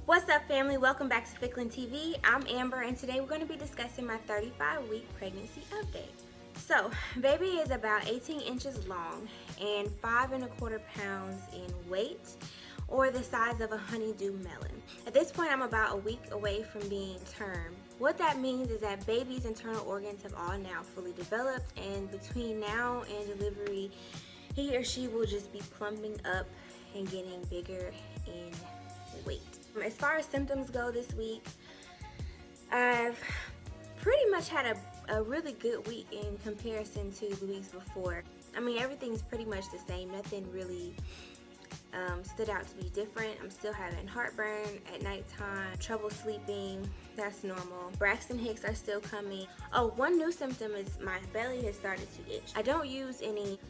What's up, family? Welcome back to FicklinTV. I'm Amber, and today we're going to be discussing my 35-week pregnancy update. So, baby is about 18 inches long and 5¼ pounds in weight, or the size of a honeydew melon. At this point, I'm about a week away from being term. What that means is that baby's internal organs have all now fully developed, and between now and delivery, he or she will just be plumping up and getting bigger in weight. As far as symptoms go this week, I've pretty much had a really good week in comparison to the weeks before. I mean, everything's pretty much the same. Nothing really stood out to be different. I'm still having heartburn at nighttime, trouble sleeping, that's normal. Braxton Hicks are still coming. Oh, one new symptom is my belly has started to itch. I don't use any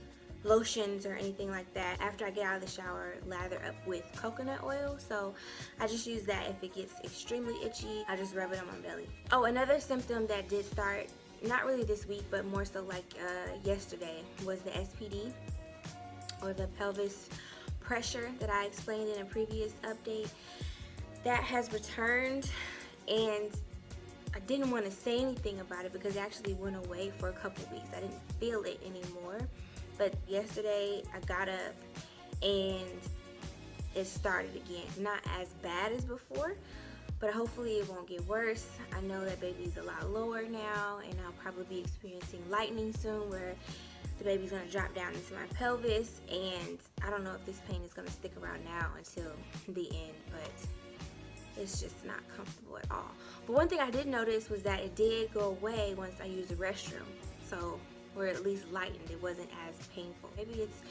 lotions or anything like that. After I get out of the shower, lather up with coconut oil, so I just use that. If it gets extremely itchy, I just rub it on my belly. Oh, another symptom that did start, not really this week, but more so like yesterday, was the SPD, or the pelvis pressure that I explained in a previous update. That has returned, and I didn't want to say anything about it because it actually went away for a couple weeks. I didn't feel it anymore. But yesterday I got up and it started again. Not as bad as before, but hopefully it won't get worse. I know that baby's a lot lower now, and I'll probably be experiencing lightning soon, where the baby's gonna drop down into my pelvis, and I don't know if this pain is gonna stick around now until the end, but it's just not comfortable at all. But one thing I did notice was that it did go away once I used the restroom. So, or at least lightened. It wasn't as painful. Maybe it's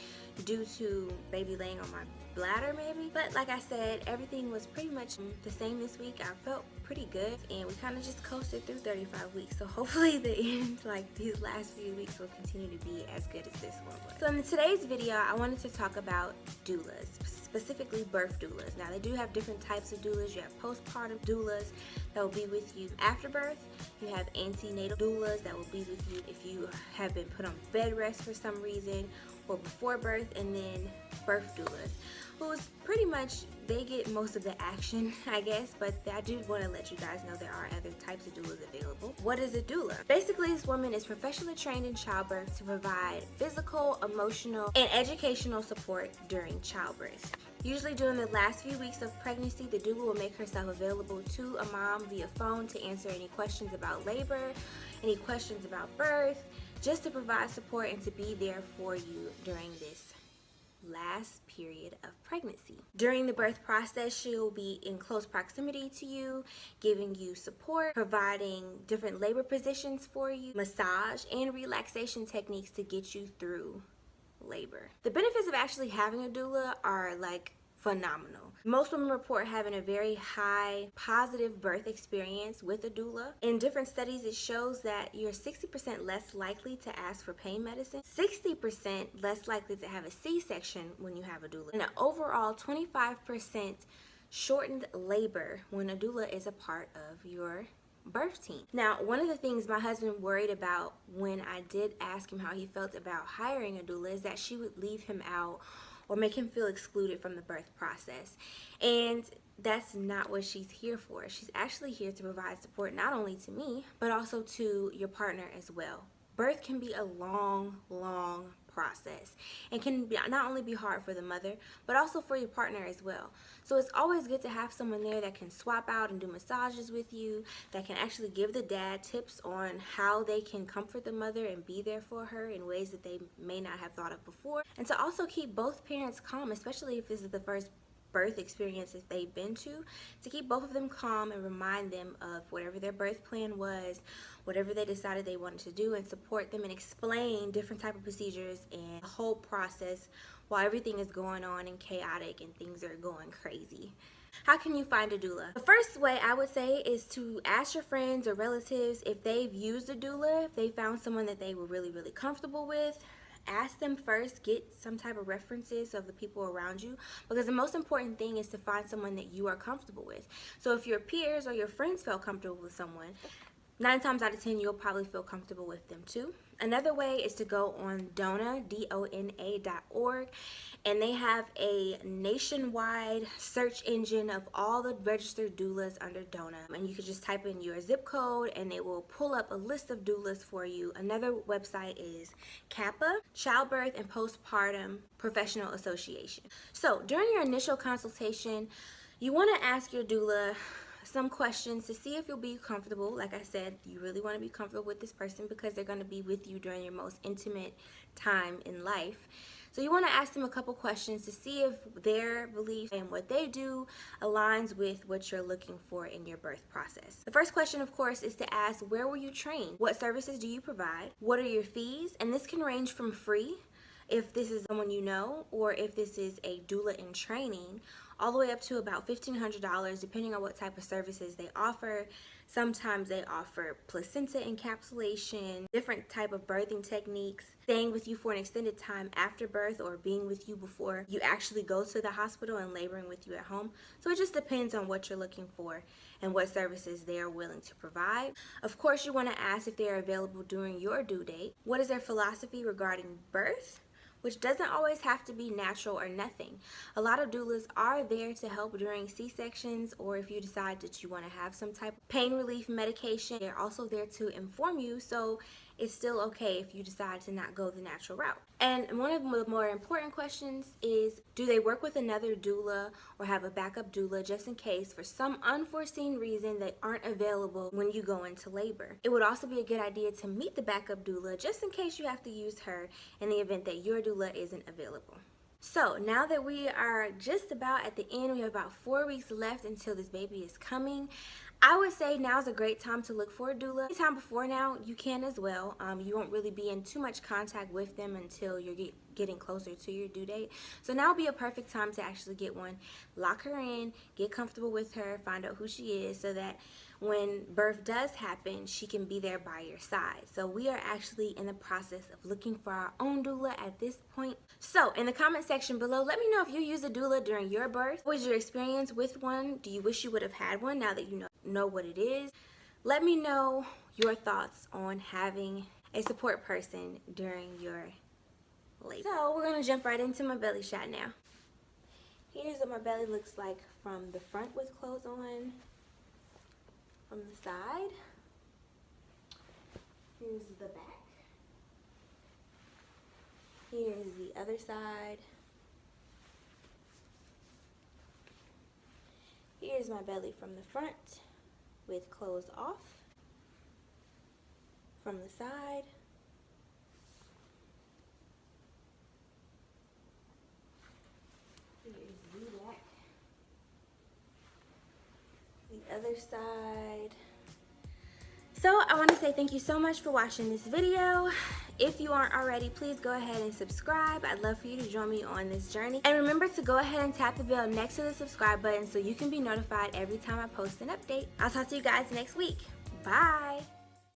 due to baby laying on my bladder, maybe. But like I said, everything was pretty much the same this week. I felt pretty good, and we kind of just coasted through 35 weeks. So hopefully the end, like these last few weeks, will continue to be as good as this one was. So in today's video, I wanted to talk about doulas, specifically birth doulas. Now, they do have different types of doulas. You have postpartum doulas that will be with you after birth. You have antenatal doulas that will be with you if you have been put on bed rest for some reason, or before birth, and then birth doulas, who's pretty much, they get most of the action, I guess, but I do want to let you guys know there are other types of doulas available. What is a doula? Basically, this woman is professionally trained in childbirth to provide physical, emotional, and educational support during childbirth. Usually during the last few weeks of pregnancy, the doula will make herself available to a mom via phone to answer any questions about labor, any questions about birth, just to provide support and to be there for you during this last period of pregnancy. During the birth process, she'll be in close proximity to you, giving you support, providing different labor positions for you, massage and relaxation techniques to get you through labor. The benefits of actually having a doula are like phenomenal. Most women report having a very high positive birth experience with a doula. In different studies, it shows that you're 60% less likely to ask for pain medicine, 60% less likely to have a C-section when you have a doula, and an overall 25% shortened labor when a doula is a part of your birth team. Now, one of the things my husband worried about when I did ask him how he felt about hiring a doula is that she would leave him out or make him feel excluded from the birth process. And that's not what she's here for. She's actually here to provide support not only to me, but also to your partner as well. Birth can be a long process, and can be, not only be hard for the mother, but also for your partner as well. So it's always good to have someone there that can swap out and do massages with you, that can actually give the dad tips on how they can comfort the mother and be there for her in ways that they may not have thought of before, and to also keep both parents calm, especially if this is the first birth experience that they've been to keep both of them calm and remind them of whatever their birth plan was, whatever they decided they wanted to do, and support them and explain different type of procedures and the whole process while everything is going on and chaotic and things are going crazy. How can you find a doula? The first way I would say is to ask your friends or relatives if they've used a doula, if they found someone that they were really comfortable with. Ask them first, get some type of references of the people around you, because the most important thing is to find someone that you are comfortable with. So if your peers or your friends felt comfortable with someone, 9 times out of 10, you'll probably feel comfortable with them too. Another way is to go on Dona, DONA.org, and they have a nationwide search engine of all the registered doulas under Dona. And you can just type in your zip code and it will pull up a list of doulas for you. Another website is CAPA, Childbirth and Postpartum Professional Association. So during your initial consultation, you want to ask your doula some questions to see if you'll be comfortable. Like I said, you really want to be comfortable with this person because they're going to be with you during your most intimate time in life. So you want to ask them a couple questions to see if their belief and what they do aligns with what you're looking for in your birth process. The first question, of course, is to ask, where were you trained? What services do you provide? What are your fees? And this can range from free, if this is someone you know, or if this is a doula in training, all the way up to about $1,500 depending on what type of services they offer. Sometimes they offer placenta encapsulation, different type of birthing techniques, staying with you for an extended time after birth, or being with you before you actually go to the hospital and laboring with you at home. So it just depends on what you're looking for and what services they are willing to provide. Of course, you want to ask if they are available during your due date. What is their philosophy regarding birth? Which doesn't always have to be natural or nothing. A lot of doulas are there to help during C-sections, or if you decide that you want to have some type of pain relief medication, they're also there to inform you, so it's still okay if you decide to not go the natural route. And one of the more important questions is, do they work with another doula or have a backup doula just in case for some unforeseen reason they aren't available when you go into labor? It would also be a good idea to meet the backup doula just in case you have to use her in the event that your doula isn't available. So now that we are just about at the end, we have about 4 weeks left until this baby is coming. I would say now's a great time to look for a doula. Anytime before now, you can as well. You won't really be in too much contact with them until you're getting closer to your due date. So now would be a perfect time to actually get one. Lock her in, get comfortable with her, find out who she is, so that when birth does happen, she can be there by your side. So we are actually in the process of looking for our own doula at this point. So in the comment section below, let me know if you use a doula during your birth. What was your experience with one? Do you wish you would have had one now that you know what it is? Let me know your thoughts on having a support person during your labor. So we're gonna jump right into my belly shot now. Here's what my belly looks like from the front with clothes on. From the side, here's the back, here's the other side, here's my belly from the front with clothes off, from the side, here's the back, the other side. So I want to say thank you so much for watching this video. If you aren't already, please go ahead and subscribe. I'd love for you to join me on this journey. And remember to go ahead and tap the bell next to the subscribe button so you can be notified every time I post an update. I'll talk to you guys next week. Bye.